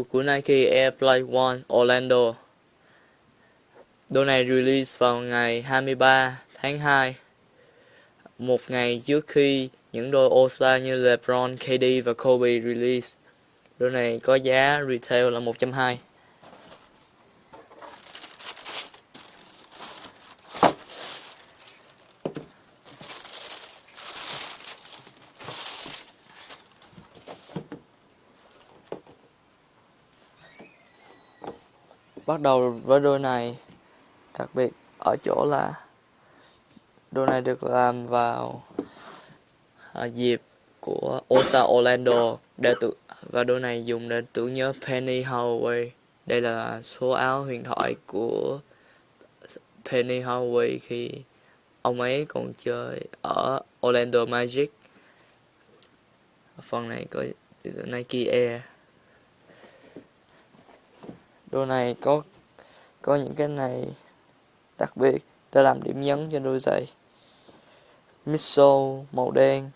của Nike Air Flight One Orlando. Đôi này release vào ngày 23 tháng 2, một ngày trước khi những đôi All-Star như LeBron, KD và Kobe release. Đôi này có giá retail là 120. Bắt đầu với đôi này, đặc biệt ở chỗ là đôi này được làm vào dịp của All-Star Orlando và đôi này dùng để tưởng nhớ Penny Hardaway. Đây là số áo huyền thoại của Penny Hardaway khi ông ấy còn chơi ở Orlando Magic. Phần này có Nike Air. Đôi này có những cái này đặc biệt để làm điểm nhấn cho đôi giày. Midsole màu đen.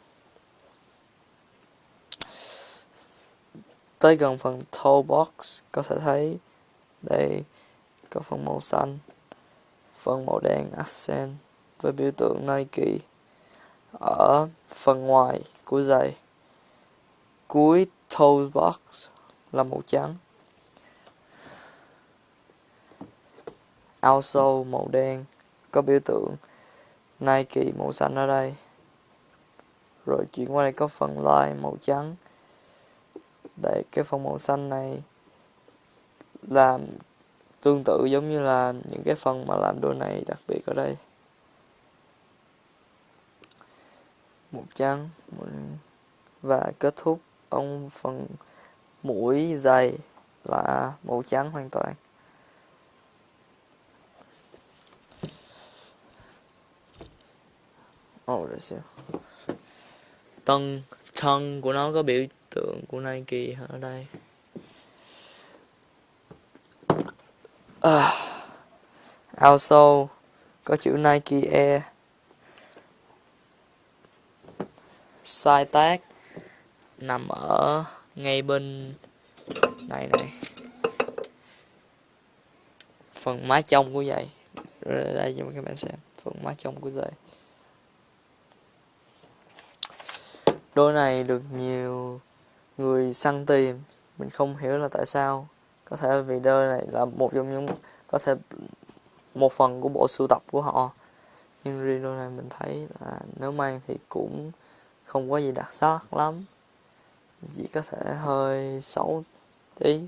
Tới gần phần toe box có thể thấy đây có phần màu xanh, phần màu đen accent với biểu tượng Nike. Ở phần ngoài của giày, cuối toe box là màu trắng. Outsole màu đen có biểu tượng Nike màu xanh ở đây. Rồi chuyển qua đây có phần line màu trắng. Đây, cái phần màu xanh này làm tương tự giống như là những cái phần mà làm đôi này đặc biệt ở đây. Màu trắng và kết thúc ở phần mũi giày là màu trắng hoàn toàn. Thân của nó có biểu tượng của Nike ở đây. Outsole có chữ Nike Air. Size tag nằm ở ngay bên này. Phần má trong của giày. Rồi đây cho các bạn xem phần má trong của giày. Đôi này được nhiều người săn tìm, mình không hiểu là tại sao. Có thể vì đôi này là một trong những một phần của bộ sưu tập của họ. Nhưng riêng đôi này mình thấy là nếu mang thì cũng không có gì đặc sắc lắm, chỉ có thể hơi xấu tí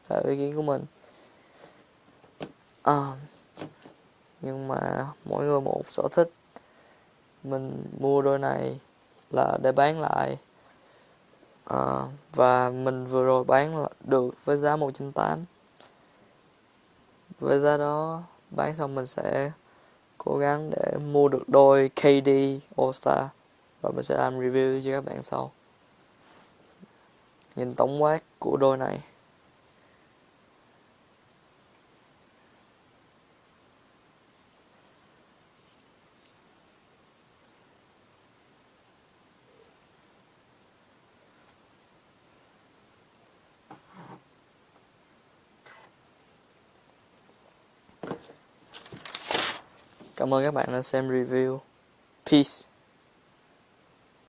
theo ý kiến của mình. Nhưng mà mỗi người một sở thích. Mình mua đôi này là để bán lại, và mình vừa rồi bán được với giá 180. Với giá đó bán xong mình sẽ cố gắng để mua được đôi KD All Star và mình sẽ làm review cho các bạn sau. Nhìn tổng quát của đôi này. Cảm ơn các bạn đã xem review. Peace.